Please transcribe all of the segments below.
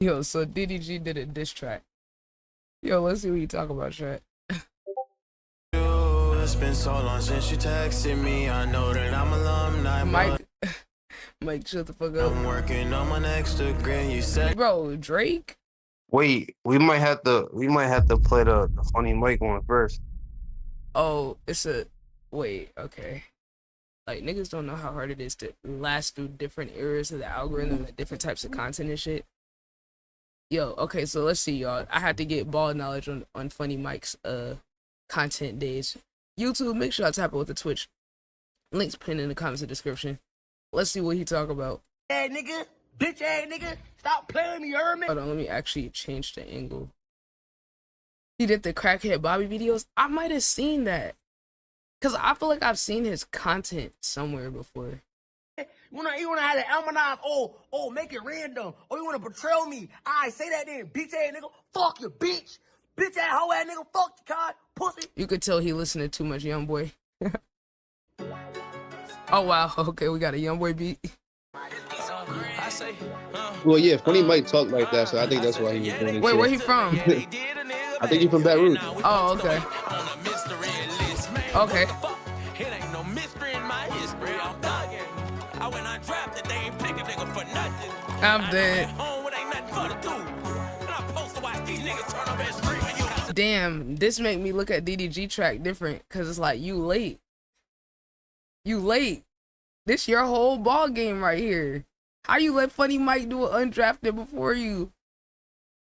Yo, so DDG did a diss track. Yo, let's see what you talk about, Shrek. It's been so long since you texted me. I know that I'm alumni. Mike, Mike, shut the fuck up. I'm working on my next degree. You said, bro, Drake. Wait, we might have to play the funny Mike one first. Oh, it's a wait. Okay, like niggas don't know how hard it is to last through different eras of the algorithm and different types of content and shit. Yo, okay, so let's see, y'all. I had to get ball knowledge on Funny Mike's content days. YouTube, make sure I tap it with the Twitch. Links pinned in the comments and description. Let's see what he talk about. Hey nigga, bitch ass nigga, stop playing me, you heard me? Hold on, let me actually change the angle. He did the crackhead Bobby videos. I might have seen that. Cause I feel like I've seen his content somewhere before. You wanna have the almanac, make it random. Or you wanna betrayal me. I say that then, bitch ass nigga, fuck you, bitch. Bitch ass hoe ass nigga, fuck you, cod, pussy. You could tell he listened to too much Young Boy. Oh wow, okay, we got a Young Boy beat. Well, yeah, Funny Mike talked like that, so I think that's why he was doing it. Wait, where he from? I think he's from Baton Rouge. Oh, okay. Okay. it ain't no mystery in my history. I'm thugging. I went undrafted, they ain't pick a nigga for nothing. I'm dead. Home, it ain't nothing for to do. And I'm supposed to watch these niggas turn up and scream at you. Damn, this make me look at DDG track different, cause it's like you late. You late. This your whole ball game right here. How you let Funny Mike do an undrafted before you?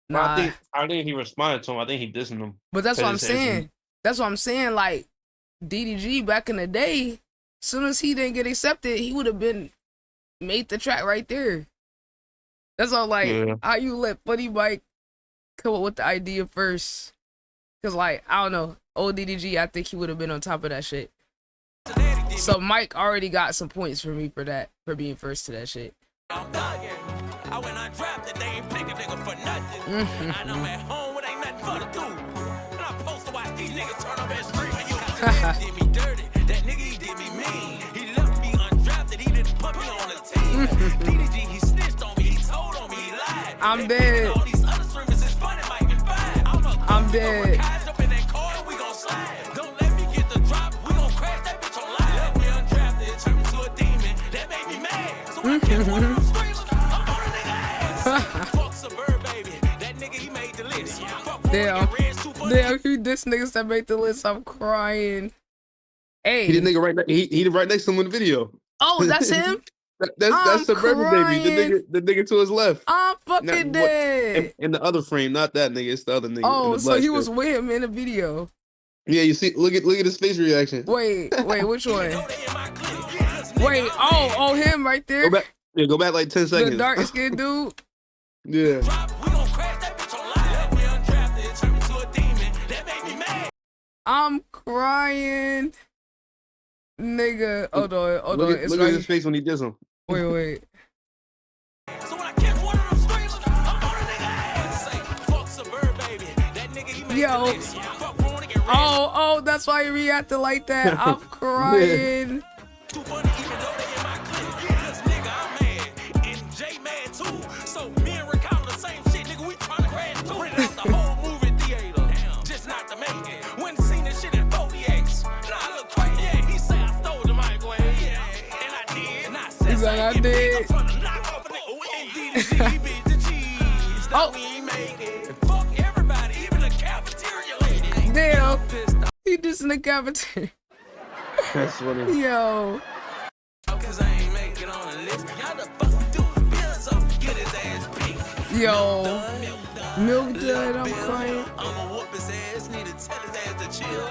Nah. I think he responded to him. I think he dissing him. But that's what I'm saying. That's what I'm saying. Like DDG back in the day, soon as he didn't get accepted, he would have been made the track right there. That's all. Like how you let Funny Mike come up with the idea first? Cause like I don't know, old DDG, I think he would have been on top of that shit. So Mike already got some points for me for that, for being first to that shit. I went undrafted, they ain't pick a nigga for nothing. I know at home it ain't nothing for to do. And I'm supposed to watch these niggas turn up and scream at you. He did me dirty, that nigga he did me mean. He left me undrafted, he didn't put me on the team. DDG, he snitched on me, he told on me, he lied. I'm dead. All these other streamers is funny, might be fine. I'm dead. Up in that car, we gon' slide. Don't let me get the drop, we gon' crash that bitch on live. Left me undrafted, turned me to a demon, that made me mad. So I can't one of them streamers, I'm on a nigga ass. Fuck Suburb, baby, that nigga he made the list. Damn, you diss niggas that make the list. I'm crying. Hey, he the nigga he right next to him in the video. Oh, that's him. That's Suburb, baby. The nigga to his left. I'm fucking dead. In the other frame, not that nigga. It's the other nigga. Oh, so he was with him in the video. Yeah, you see, look at his face reaction. Wait, which one? Wait, oh, him right there. Go back like 10 seconds. The dark skinned dude. Yeah. I'm crying, nigga. Hold on. Look at his face when he does him. Wait. So when I catch one of them streamers, I'm on a nigga ass. Say, fuck Suburb, baby. That nigga he made Yo. the list. Fuck Ron and Oh, that's why you reacted like that. I'm crying. Too funny even though they in my clique. Cause nigga, I'm mad. And Jay mad too. So me and Rick on the same shit, nigga, we tryna crash through. Rented out the whole movie theater. Just not to make it. When seen this shit in 40X. Nah, I look crazy. Yeah, he said I stole the microwave. Yeah, and I did. And I said, He's like, I did. I'm tryna knock off a nigga. DDG beat the cheese. Oh. We ain't make it. Fuck everybody, even the cafeteria lady. Damn. He just in the cafeteria. That's funny. Yo. Cause I ain't make it on the list. Y'all the fuck do bills up, get his ass picked. Yo. Milk dud, I'm crying. I'ma whoop his ass, need to tell his ass to chill.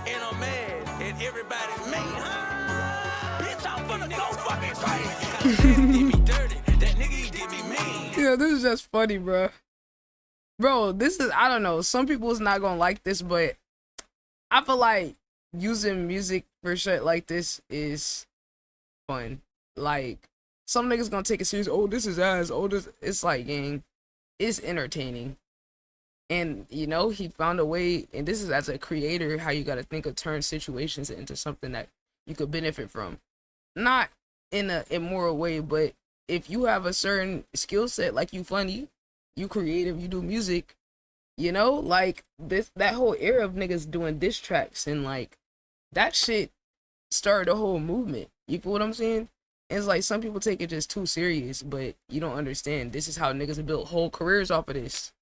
And I'm mad, and everybody mad, huh? Bitch, I'm finna go fucking crazy. He did me dirty, that nigga he did me mean. Yeah, this is just funny, bro. Bro, this is, I don't know. Some people is not gonna like this, but I feel like using music for shit like this is fun. Like, some niggas gonna take it serious. Oh, this is ass. Oh, this. It's like, gang, it's entertaining. And, you know, he found a way, and this is as a creator, how you gotta think of turn situations into something that you could benefit from. Not in a immoral way, but if you have a certain skill set, like you funny, you creative, you do music, you know, like that whole era of niggas doing diss tracks and like that shit started a whole movement. You feel what I'm saying? It's like some people take it just too serious, but you don't understand. This is how niggas have built whole careers off of this.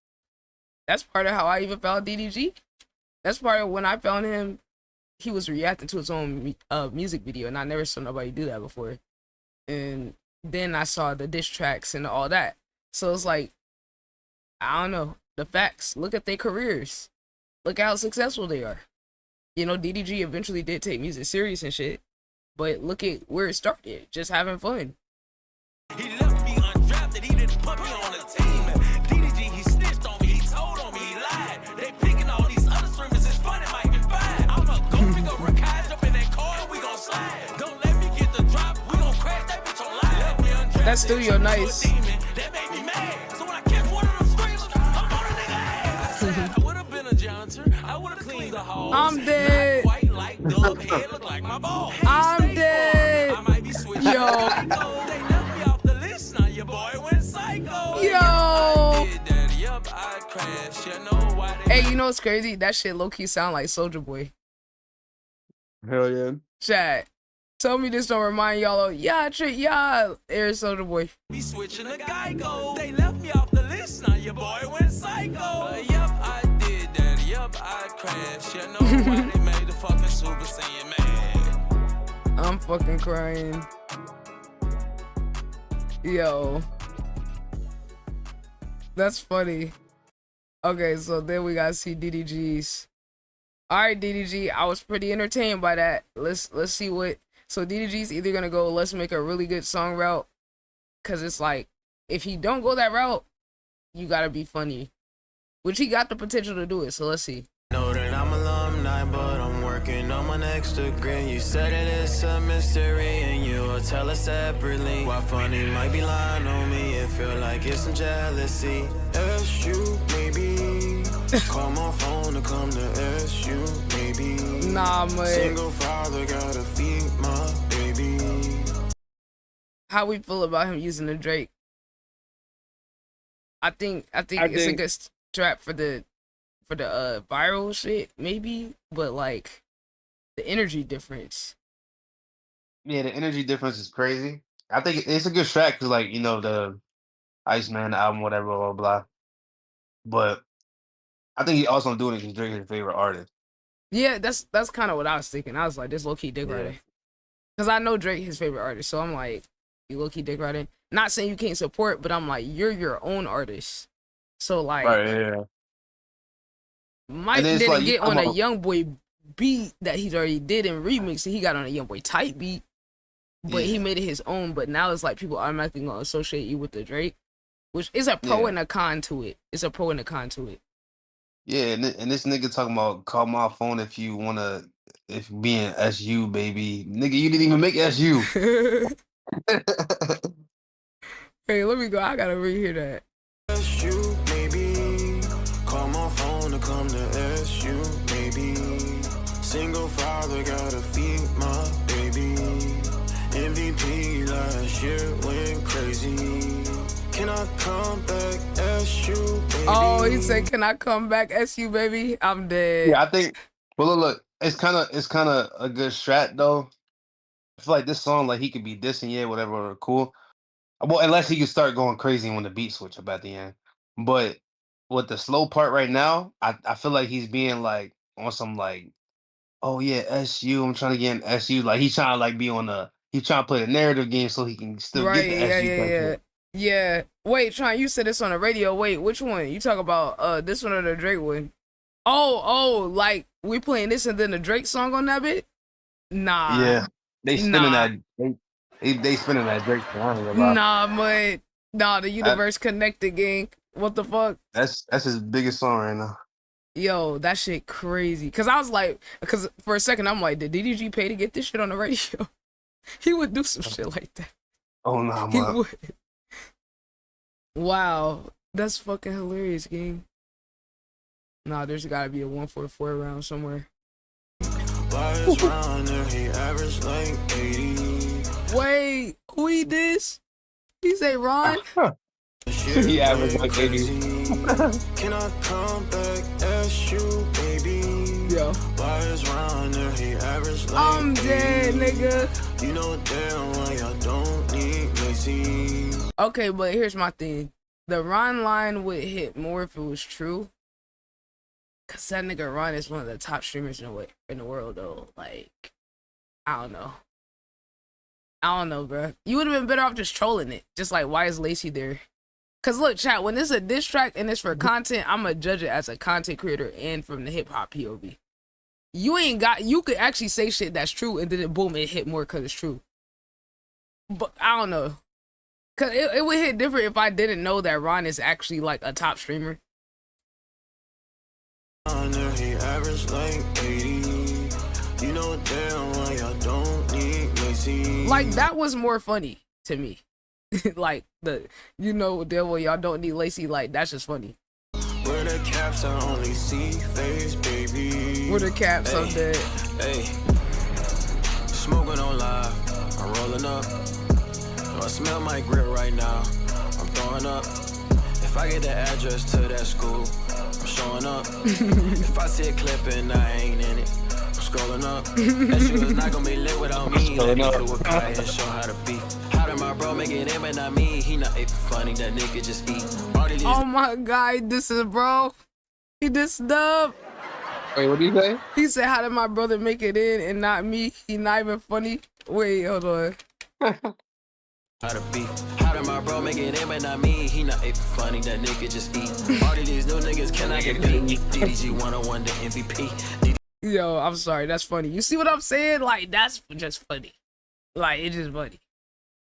That's part of how I even found DDG. That's part of when I found him. He was reacting to his own music video, and I never saw nobody do that before. And then I saw the diss tracks and all that. So it's like, I don't know, the facts. Look at their careers. Look how successful they are. You know, DDG eventually did take music serious and shit, but look at where it started, just having fun. He left me undrafted, he didn't put me on a team. DDG, he snitched on me, he told on me, he lied. They picking all these other streamers, it's fun, it might be fine. I'ma go pick up Rakai, jump in that car, and we gon' slide. Don't let me get the drop, we gon' crash that bitch on live. Left me undrafted, That studio nice. that made me mad. So when I catch one of them screamers, I'm on a nigga ass. I said I would've been a janitor, I would've cleaned the halls. I'm dead. Not quite like dub head, look like my ball. I'm dead. I might be switching. Yo. They left me off the list, now your boy went psycho. Yo. Yup, I crashed. You know why they Hey, you know what's crazy? That shit low-key sound like Soulja Boy. Hell yeah. Chat. Tell me this don't remind y'all of, yeah, Air Soulja Boy. be switching to Geico. They left me off the list, now your boy went psycho. Yup, I did that. Yup, I crashed. You know why they made the fucking Super Saiyan mad. I'm fucking crying. Yo. That's funny. Okay, so then we gotta see DDG's. Alright, DDG, I was pretty entertained by that. Let's see what. So DDG's either gonna go, let's make a really good song route. Cause it's like, if he don't go that route, you gotta be funny. Which he got the potential to do it, so let's see. Know that I'm alumni, but I'm working on my next degree. You said it is a mystery, and you will tell us separately. Why funny might be lying on me, it feel like it's some jealousy. SU, maybe. Call my phone to come to SU, maybe. Nah, man. Single father, gotta feed my baby. How we feel about him using the Drake? I think it's a good strap for the viral shit, maybe, but like the energy difference. Yeah, the energy difference is crazy. I think it's a good track because, like, you know, the Iceman album, whatever, blah, blah, blah. But I think he also doing it because Drake's his favorite artist. Yeah, that's kind of what I was thinking. I was like, this low-key dick writing. Because I know Drake his favorite artist, so I'm like, you low-key dick writing. Not saying you can't support, but I'm like, you're your own artist. So like, Right, yeah. Mike it's didn't like, get I'm on a a- Young Boy beat that he already did in remix, and he got on a Young Boy type beat, but he Yeah. made it his own. But now it's like people automatically gonna associate you with the Drake, which is a pro Yeah. and a con to it. It's a pro and a con to it. Yeah, and this nigga talking about call my phone if you wanna, if being SU, baby. Nigga, you didn't even make SU. Hey, let me go. I gotta rehear that. SU, maybe. Call my phone to come to SU, maybe. Single father, gotta feed my baby. MVP last year went crazy. Can I come back SU, baby? Oh, he said, "Can I come back, SU baby?" I'm dead. Yeah, I think. Well, look, it's kind of a good strat though. I feel like this song, like he could be dissing, yeah, whatever, cool. Well, unless he could start going crazy when the beat switch up at the end. But with the slow part right now, I feel like he's being like on some like, oh yeah, SU. I'm trying to get an SU. Like he's trying to like be on the. He's trying to play a narrative game so he can still Right? get the Yeah, SU. yeah, type yeah. shit. Yeah. Wait, Tron, you said this on the radio. Wait, which one? You talk about this one or the Drake one? Oh, like we playing this and then the Drake song on that bit? Nah. Yeah, they spinning Nah. that. They spinning that Drake song. I ain't gonna lie. Nah, but nah, the universe connected, gang. What the fuck? That's his biggest song right now. Yo, that shit crazy. Cause I was like, cause for a second I'm like, did DDG pay to get this shit on the radio? He would do some shit like that. Oh no, He man. would. Wow, that's fucking hilarious, gang. Nah, there's gotta be a 144 around somewhere. Last runner, he averaged like 80. Wait, who he this? He say Ron? He averaged like 80. Can I come back as you, baby? Yo. Why is Ron there? He averaged like I'm dead, 80. nigga. You know damn well I don't need lazy. Okay, but here's my thing. The Ron line would hit more if it was true. Cause that nigga Ron is one of the top streamers in the world though. Like, I don't know, bro. You would have been better off just trolling it. Just like, why is Lacey there? Cause look, chat, when it's a diss track and it's for content, I'ma judge it as a content creator and from the hip hop POV. You could actually say shit that's true and then boom, it hit more cause it's true. But I don't know. Cause it would hit different if I didn't know that Ron is actually like a top streamer. He averaged like 80. You know damn well I don't need lazy. Like, that was more funny to me. Like, you know damn well y'all don't need Lacey, like, that's just funny. Where the caps, I only see face, baby. Where the caps, I'm dead. Hey, smoking on live, I'm rolling up. I smell my grip right now, I'm throwing up. If I get the address to that school, I'm showing up. If I see a clip and I ain't in it, I'm scrolling up. That shit was not gonna be lit without me. Let me do a Kai and show how to be. How did my bro make it in but not me? He not funny, that nigga just eat. Oh my god, this is bro. He just dub. Wait, what do you say? He said, how did my brother make it in and not me? He not even funny. Wait, hold on. How to be. How did my bro make it in but not me? He not funny, that nigga just eat. All of these new niggas cannot compete. DDG 101 the MVP. Yo, I'm sorry, that's funny. You see what I'm saying? Like, that's just funny. Like, it's just funny.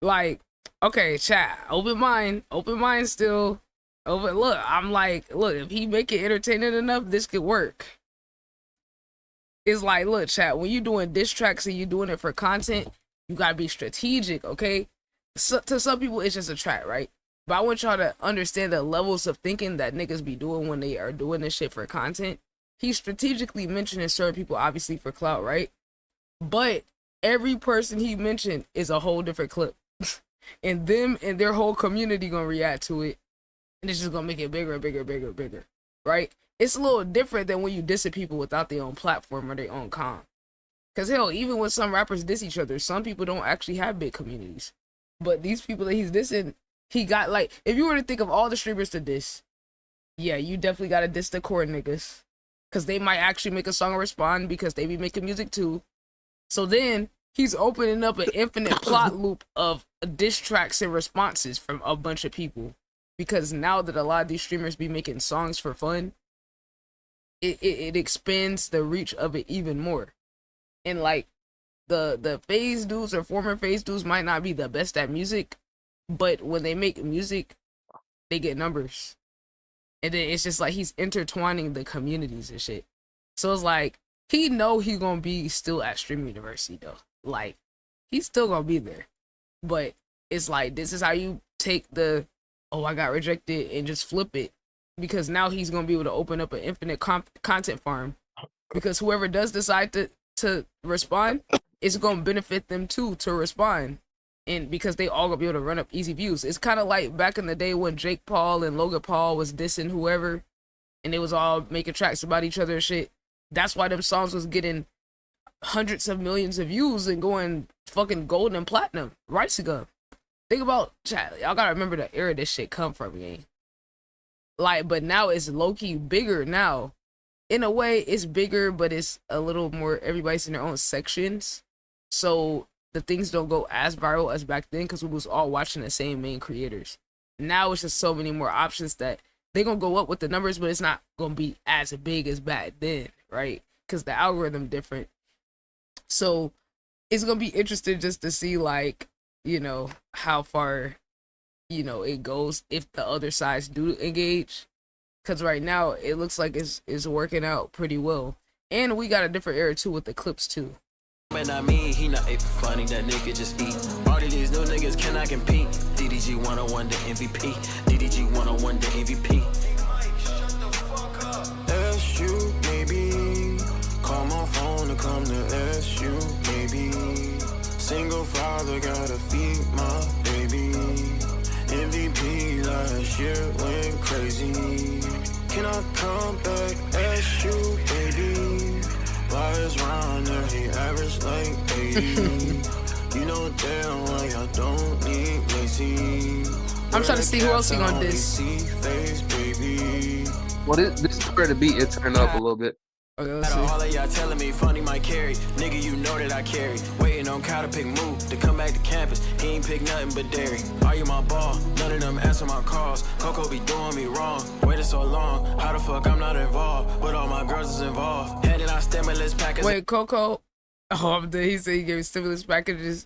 Like, okay, chat, open mind still. Look, I'm like, look, if he make it entertaining enough, this could work. It's like, look, chat, when you doing diss tracks and you doing it for content, you gotta be strategic, okay? So, to some people, it's just a track, right? But I want y'all to understand the levels of thinking that niggas be doing when they are doing this shit for content. He's strategically mentioning certain people, obviously, for clout, right? But every person he mentioned is a whole different clip. And them and their whole community gonna react to it. And it's just gonna make it bigger and bigger, bigger, bigger, right? It's a little different than when you diss at people without their own platform or their own com. Because hell, even when some rappers diss each other, some people don't actually have big communities. But these people that he's dissing, he got like, if you were to think of all the streamers to diss, yeah, you definitely gotta diss the core niggas. Because they might actually make a song and respond because they be making music too. So then he's opening up an infinite plot loop of diss tracks and responses from a bunch of people. Because now that a lot of these streamers be making songs for fun, it expands the reach of it even more. And like, the phase dudes or former phase dudes might not be the best at music, but when they make music, they get numbers. And then it's just like he's intertwining the communities and shit. So it's like, he know he gonna be still at Stream University though. Like, he's still gonna be there. But it's like, this is how you take the, oh, I got rejected, and just flip it. Because now he's gonna be able to open up an infinite content farm. Because whoever does decide to respond, it's gonna benefit them too to respond. And because they all gonna be able to run up easy views. It's kind of like back in the day when Jake Paul and Logan Paul was dissing whoever, and they was all making tracks about each other and shit. That's why them songs was getting hundreds of millions of views and going fucking gold and platinum. Right, Sigum? Think about, chat, y'all gotta remember the era this shit come from, gang. Like, but now it's low-key bigger now. In a way, it's bigger, but it's a little more, everybody's in their own sections. So the things don't go as viral as back then because we was all watching the same main creators. Now it's just so many more options that they're gonna go up with the numbers, but it's not gonna be as big as back then, right? Because the algorithm different. So it's gonna be interesting just to see, like, you know, how far, you know, it goes if the other sides do engage. Because right now it looks like it's working out pretty well. And we got a different era too with the clips too. Man, I mean, he not funny, that nigga just eat. All of these new niggas cannot compete. DDG 101 the MVP. DDG 101 the MVP. SU, baby. Call my phone to come to SU, baby. Single father, gotta feed my baby. MVP last year went crazy. Can I come back as you, baby? Why is round there, he average like 80? You know damn well I don't need lazy. I'm trying to see who else he gonna diss. Face, baby. Well, this is where the beat it turned up a little bit. Okay, let's Out see. of all of y'all telling me funny might carry. Nigga, you know that I carry. Waiting on Kyle to pick move to come back to campus. He ain't pick nothing but dairy. Are you my ball? None of them answer my calls. Coco be doing me wrong. Waited so long. How the fuck I'm not involved? But all my girls is involved. Handing out stimulus packages. Wait, Coco. Oh, I'm dead. He said he gave stimulus packages.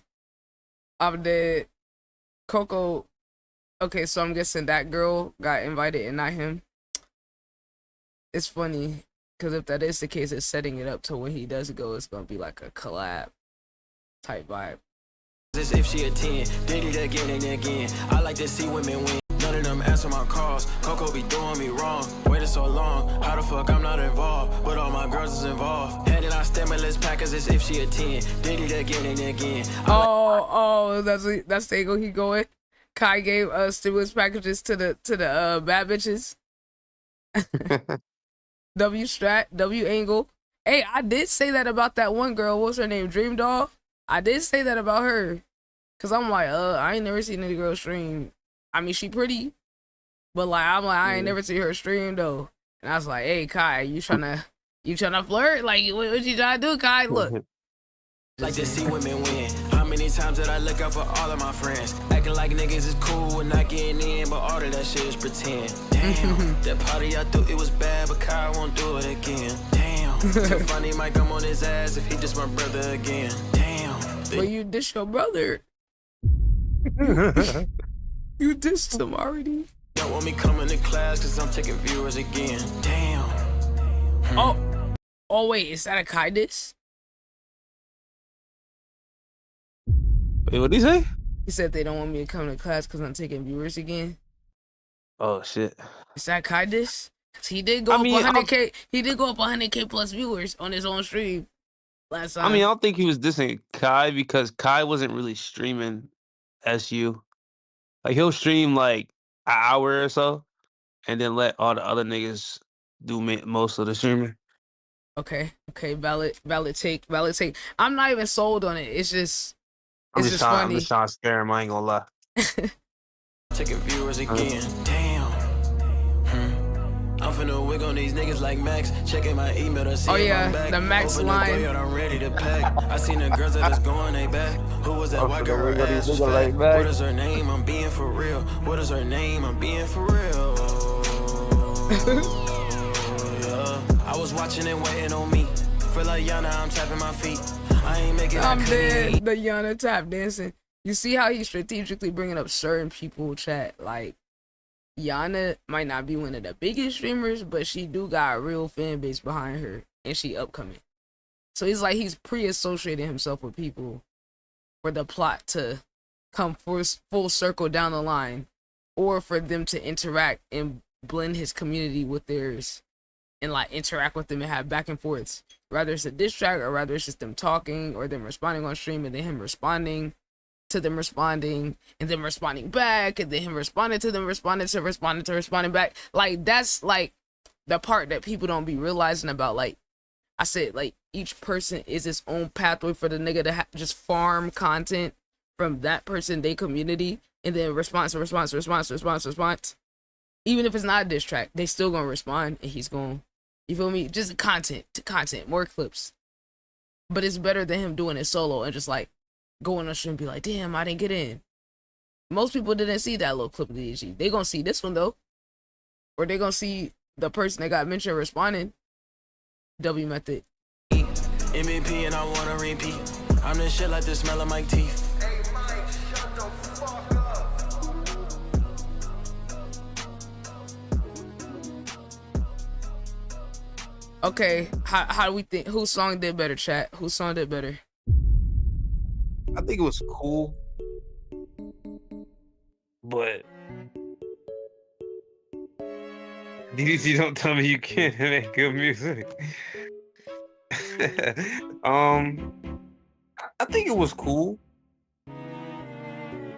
I'm dead. Coco. Okay, so I'm guessing that girl got invited and not him. It's funny. Because if that is the case, it's setting it up to when he does go, it's going to be like a collab type vibe. As if she a 10, did it again and again. I like to see women win. None of them answer my calls. Coco be doing me wrong. Waited so long. How the fuck I'm not involved? But all my girls is involved. Handing out stimulus packets as if she a 10, did it again and again. That's the angle he going. Kai gave stimulus packages to the bad bitches. W strat, W angle. Hey, I did say that about that one girl. What's her name? Dream Doll. I did say that about her. Cause I'm like, I ain't never seen any girl stream. I mean, she pretty, but like, I ain't never seen her stream though. And I was like, hey, Kai, you tryna flirt? Like, what you trying to do, Kai? Look. Like to see women win. How many times did I look out for all of my friends? Acting like niggas is cool and not getting in, but all of that shit is pretend. Damn, that party I thought it was bad, but Kyle won't do it again. Damn, too funny might come on his ass if he just my brother again. Damn. But you diss your brother. You dissed him already. Don't want me coming to class cause I'm taking viewers again. Damn. Oh wait, is that a Kai diss? Wait, what'd he say? He said they don't want me to come to class because I'm taking viewers again. Oh shit. Is that Kai diss? 'Cause he did go up 100K. He did go up 100K plus viewers on his own stream last time. I mean, I don't think he was dissing Kai because Kai wasn't really streaming SU. Like he'll stream like an hour or so, and then let all the other niggas do most of the streaming. Okay, valid take. I'm not even sold on it. It's just funny. I'm just trying to scare him. I ain't gonna lie. Taking viewers again. Damn. I'm finna wig on these niggas like Max. Checking my email to see if I'm back. The Max Open line. The courtyard, I'm ready to pack. I seen the girls that is going they back. Who was that white girl? Her ass was fat. What is her name? I'm being for real. What is her name? I'm being for real. Yeah. I was watching and waiting on me. Feel like Yana, I'm tapping my feet. I ain't making that clean. The Yana tap dancing. You see how he's strategically bringing up certain people, chat. Like, Yana might not be one of the biggest streamers, but she do got a real fan base behind her, and she upcoming. So he's pre-associating himself with people for the plot to come full circle down the line, or for them to interact and blend his community with theirs, and like interact with them and have back and forths. Rather it's a diss track, or rather it's just them talking, or them responding on stream, and then him responding to them responding, and then responding back, and then him responding to them responding back. Like, that's like the part that people don't be realizing about. Like I said, like, each person is its own pathway for the nigga to just farm content from that person, they community, and then response. Even if it's not a diss track, they still gonna respond, and he's gonna, you feel me? Just content to content, more clips. But it's better than him doing it solo and just like going on stream and be like, damn, I didn't get in. Most people didn't see that little clip of DDG. They gonna see this one though. Or they gonna see the person that got mentioned responding. W method. MVP and I wanna repeat. I'm the shit like the smell of my teeth. Okay, how do we think? Whose song did better, chat? Whose song did better? I think it was cool, but DDG, don't tell me you can't make good music. I think it was cool.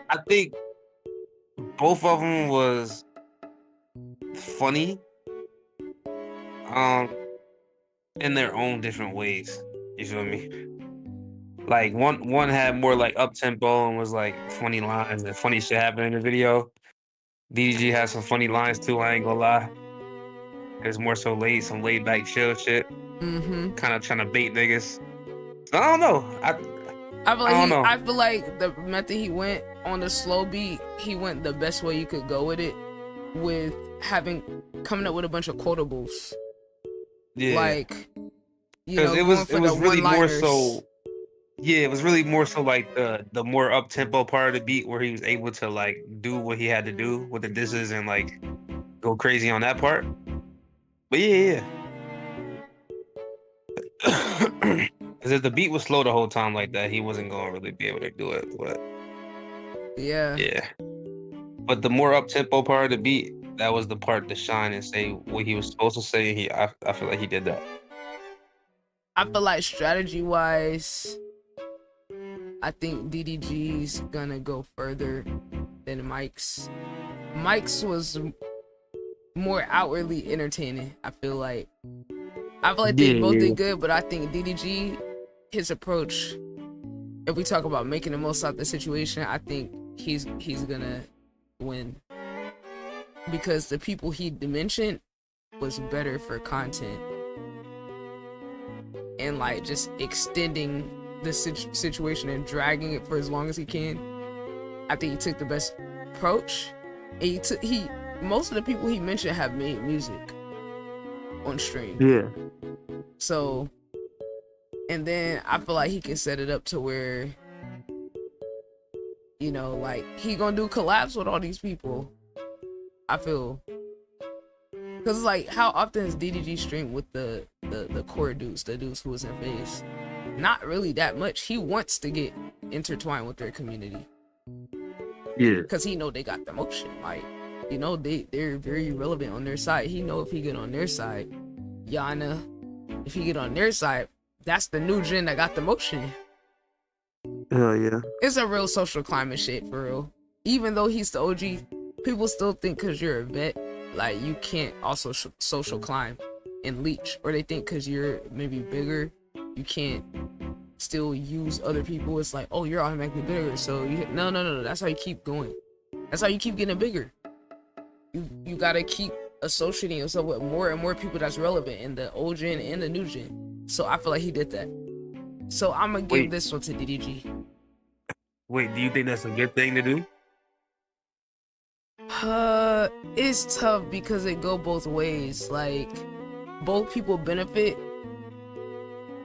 I think both of them was funny, in their own different ways. You feel me? Like one had more like up tempo and was like funny lines and funny shit happening in the video. DDG has some funny lines too. I ain't gonna lie. It's more so some laid back chill shit. Kind of trying to bait niggas. I don't know. I feel like the method he went on the slow beat, he went the best way you could go with it, with coming up with a bunch of quotables. Yeah. Like, you Because know, it was really more one-liners. so. Yeah, it was really more so like the more up tempo part of the beat where he was able to like do what he had to do with the disses and like go crazy on that part. But yeah. Because if the beat was slow the whole time like that, he wasn't going to really be able to do it. But yeah. But the more up tempo part of the beat, that was the part to shine and say what he was supposed to say. I feel like he did that. I feel like strategy wise, I think DDG's gonna go further than Mike's. Mike's was more outwardly entertaining. I feel like they both did good, but I think DDG, his approach, if we talk about making the most out of the situation, I think he's gonna win, because the people he mentioned was better for content and like just extending the situation and dragging it for as long as he can. I think he took the best approach, and most of the people he mentioned have made music on stream. Yeah. So, and then I feel like he can set it up to where, you know, like he gonna do collabs with all these people. I feel, because like, how often has DDG streamed with the core dudes, the dudes who was in phase? Not really that much. He wants to get intertwined with their community. Yeah. Because he know they got the motion. Like, you know, they're very relevant on their side. He know if he get on their side, Yana, if he get on their side, that's the new gen that got the motion. Hell yeah. It's a real social climate shit, for real. Even though he's the OG, people still think because you're a vet, like, you can't also social climb and leech. Or they think because you're maybe bigger, you can't still use other people. It's like, oh, you're automatically bigger, so no, that's how you keep going. That's how you keep getting bigger. You gotta keep associating yourself with more and more people that's relevant in the old gen and the new gen. So I feel like he did that. So I'm gonna give this one to DDG. Wait, do you think that's a good thing to do? It's tough because it go both ways. Like, both people benefit.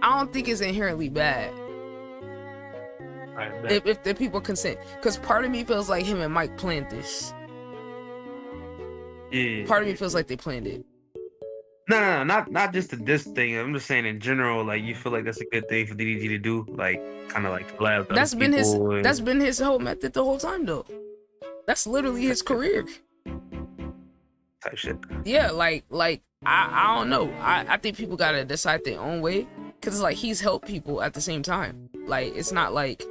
I don't think it's inherently bad if the people consent. Because part of me feels like him and Mike planned this. Yeah. Part of me feels like they planned it. No, not just this thing. I'm just saying in general. Like, you feel like that's a good thing for DDG to do, like, kind of like collab. That's been his whole method the whole time, though. That's literally his career. Type shit. Yeah, like I don't know. I think people gotta decide their own way, because it's like he's helped people at the same time. Like, it's not like,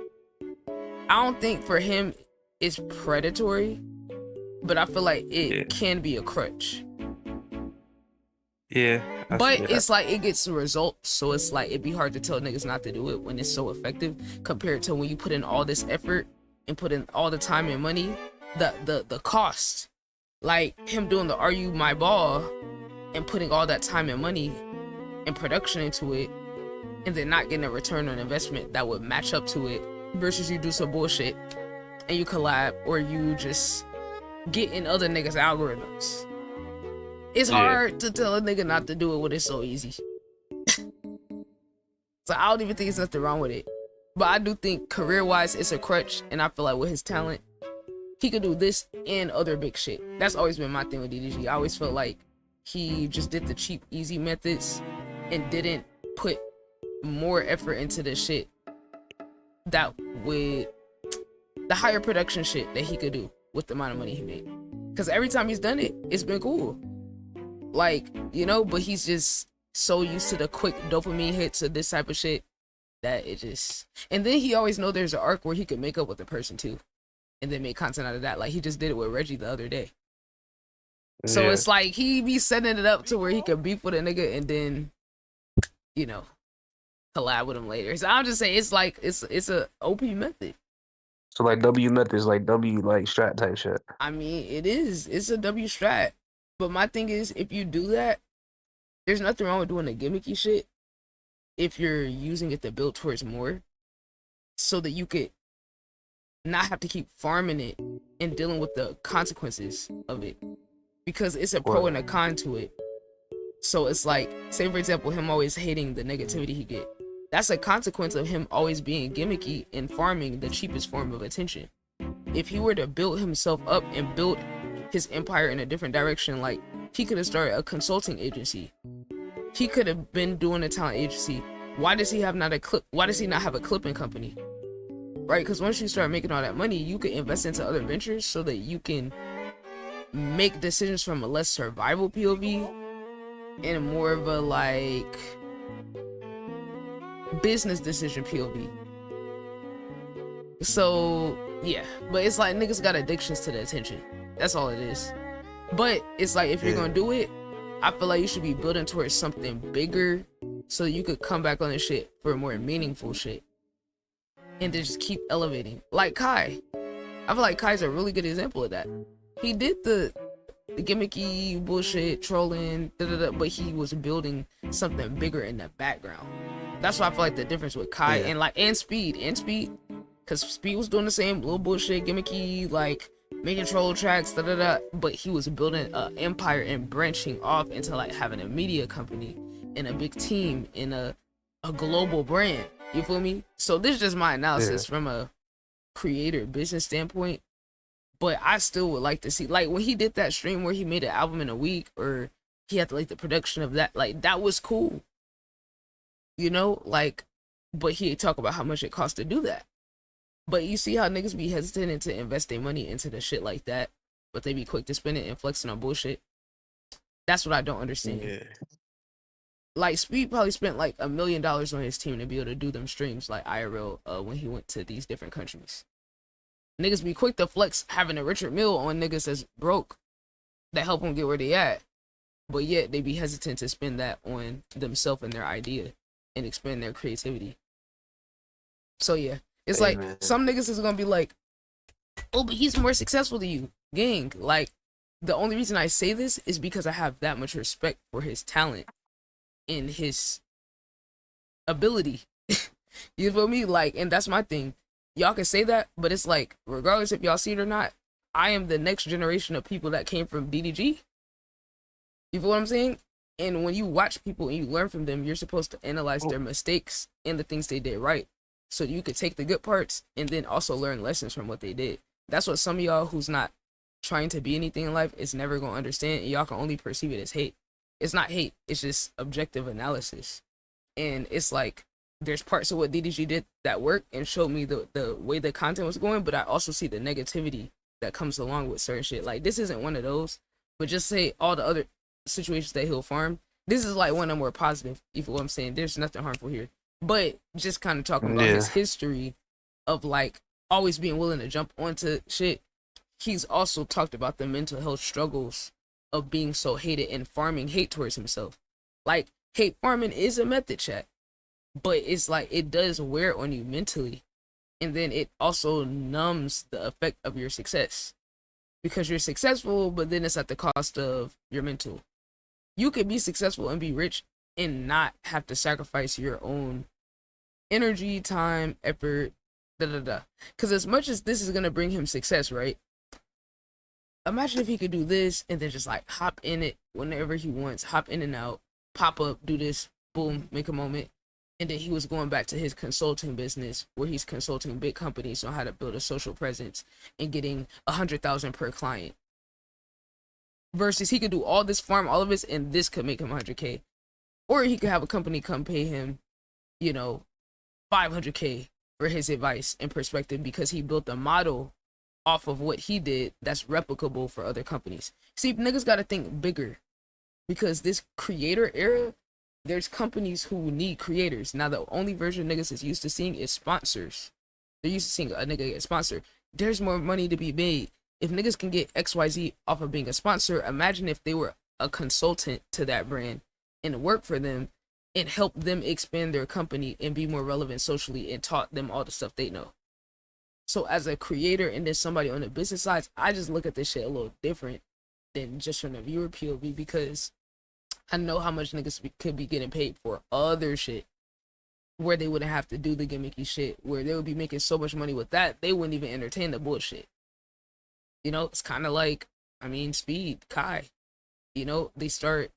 I don't think for him it's predatory, but I feel like it can be a crutch. Yeah. But it's like it gets the results, so it's like it'd be hard to tell niggas not to do it when it's so effective, compared to when you put in all this effort and put in all the time and money. The cost, like him doing the Are You My Ball and putting all that time and money and production into it, and then not getting a return on investment that would match up to it, versus you do some bullshit and you collab, or you just get in other niggas' algorithms. It's hard to tell a nigga not to do it when it's so easy. So I don't even think there's nothing wrong with it. But I do think career-wise it's a crutch, and I feel like with his talent, he could do this and other big shit. That's always been my thing with DDG. I always felt like he just did the cheap, easy methods and didn't put more effort into the shit that with the higher production shit that he could do with the amount of money he made. Because every time he's done it, it's been cool. Like, you know, but he's just so used to the quick dopamine hits of this type of shit that it just... And then he always know there's an arc where he could make up with the person too, and then make content out of that. Like, he just did it with Reggie the other day. So Yeah. it's like he be setting it up to where he can beef with a nigga and then, you know, collab with him later. So I'm just saying it's like it's a OP method. So like W methods, like W like strat type shit. I mean, it is. It's a W strat. But my thing is, if you do that, there's nothing wrong with doing the gimmicky shit if you're using it to build towards more, so that you could not have to keep farming it and dealing with the consequences of it. Because it's a pro and a con to it. So it's like, say for example, him always hating the negativity he get. That's a consequence of him always being gimmicky and farming the cheapest form of attention. If he were to build himself up and build his empire in a different direction, like he could have started a consulting agency. He could have been doing a talent agency. Why does he not have a clipping company? Right? Because once you start making all that money, you can invest into other ventures so that you can make decisions from a less survival POV and more of a like business decision POV. So yeah, but it's like niggas got addictions to the attention. That's all it is. But it's like if you're gonna do it, I feel like you should be building towards something bigger so you could come back on this shit for more meaningful shit and then just keep elevating. Like Kai, I feel like Kai's a really good example of that. He did the gimmicky bullshit trolling, but he was building something bigger in the background. That's why I feel like the difference with Kai and Speed, because Speed was doing the same little bullshit gimmicky, like making troll tracks, but he was building an empire and branching off into like having a media company and a big team and a global brand. You feel me? So this is just my analysis from a creator business standpoint. But I still would like to see, like when he did that stream where he made an album in a week, or he had to, like the production of that, like that was cool. You know, like, but he talk about how much it costs to do that. But you see how niggas be hesitant to invest their money into the shit like that, but they be quick to spend it and flexing on bullshit. That's what I don't understand. Yeah. Like Speed probably spent like $1 million on his team to be able to do them streams like IRL when he went to these different countries. Niggas be quick to flex having a Richard Mille on niggas that's broke that help them get where they at, but yet they be hesitant to spend that on themselves and their idea and expand their creativity. So yeah, it's like some niggas is gonna be like, oh, but he's more successful than you. Gang, like the only reason I say this is because I have that much respect for his talent and his ability. You feel me? Like, and that's my thing. Y'all can say that, but it's like, regardless if y'all see it or not, I am the next generation of people that came from DDG. You feel what I'm saying? And when you watch people and you learn from them, you're supposed to analyze their mistakes and the things they did right, so you could take the good parts and then also learn lessons from what they did. That's what some of y'all who's not trying to be anything in life is never gonna understand, and y'all can only perceive it as hate. It's not hate, it's just objective analysis. And it's like, there's parts of what DDG did that worked and showed me the way the content was going, but I also see the negativity that comes along with certain shit. Like, this isn't one of those, but just say all the other situations that he'll farm. This is like one of them more positive, you feel what I'm saying? There's nothing harmful here. But just kind of talking about his history of like always being willing to jump onto shit. He's also talked about the mental health struggles of being so hated and farming hate towards himself. Like, hate farming is a method, chat. But it's like, it does wear on you mentally. And then it also numbs the effect of your success. Because you're successful, but then it's at the cost of your mental. You could be successful and be rich and not have to sacrifice your own energy, time, effort, Because as much as this is going to bring him success, right? Imagine if he could do this and then just like hop in it whenever he wants, hop in and out, pop up, do this, boom, make a moment. And then he was going back to his consulting business where he's consulting big companies on how to build a social presence and getting 100,000 per client. Versus he could do all this, farm all of this, and this could make him 100K. Or he could have a company come pay him, you know, 500K for his advice and perspective because he built a model off of what he did that's replicable for other companies. See, niggas gotta think bigger because this creator era, there's companies who need creators. Now, the only version niggas is used to seeing is sponsors. They're used to seeing a nigga get sponsored. There's more money to be made If niggas can get XYZ off of being a sponsor, imagine if they were a consultant to that brand and work for them and help them expand their company and be more relevant socially and taught them all the stuff they know. So as a creator and then somebody on the business side, I just look at this shit a little different than just from the viewer POV, because I know how much niggas could be getting paid for other shit where they wouldn't have to do the gimmicky shit, where they would be making so much money with that, they wouldn't even entertain the bullshit. You know, it's kind of like, I mean, Speed, Kai, you know, they start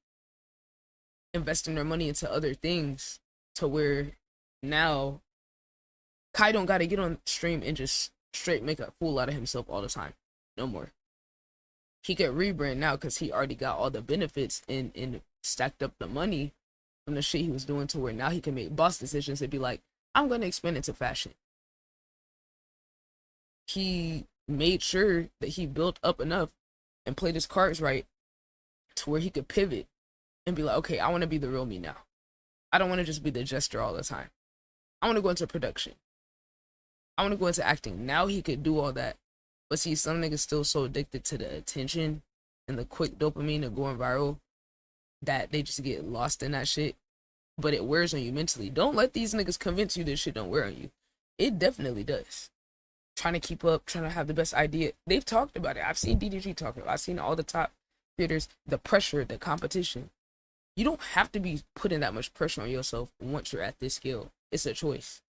investing their money into other things to where now Kai don't got to get on stream and just straight make a fool out of himself all the time. No more. He could rebrand now because he already got all the benefits and stacked up the money from the shit he was doing, to where now he can make boss decisions and be like, I'm going to expand into fashion. He made sure that he built up enough and played his cards right to where he could pivot and be like, okay, I want to be the real me now. I don't want to just be the jester all the time. I want to go into production. I want to go into acting. Now he could do all that. But see, some niggas still so addicted to the attention and the quick dopamine of going viral that they just get lost in that shit. But it wears on you mentally. Don't let these niggas convince you this shit don't wear on you. It definitely does. Trying to keep up, trying to have the best idea. They've talked about it. I've seen DDG talk about it. I've seen all the top creators, the pressure, the competition. You don't have to be putting that much pressure on yourself once you're at this skill. It's a choice.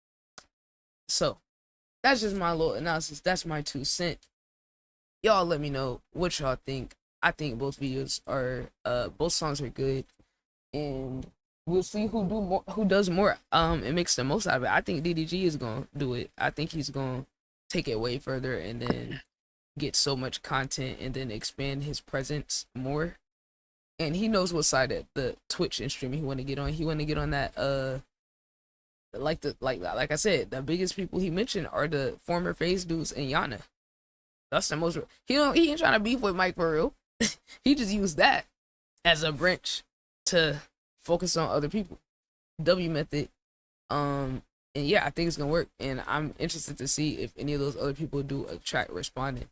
So, that's just my little analysis. That's my 2 cents. Y'all let me know what y'all think. I think both videos are, both songs are good. And we'll see who does more, and makes the most out of it. I think DDG is going to do it. I think he's going to take it way further and then get so much content and then expand his presence more. And he knows what side of the Twitch and streaming he want to get on. He want to get on that, like I said, the biggest people he mentioned are the former FaZe dudes and Yana. That's the most. He ain't trying to beef with Mike for real. He just used that as a branch to focus on other people. W method. And yeah, I think it's gonna work. And I'm interested to see if any of those other people do a track responding.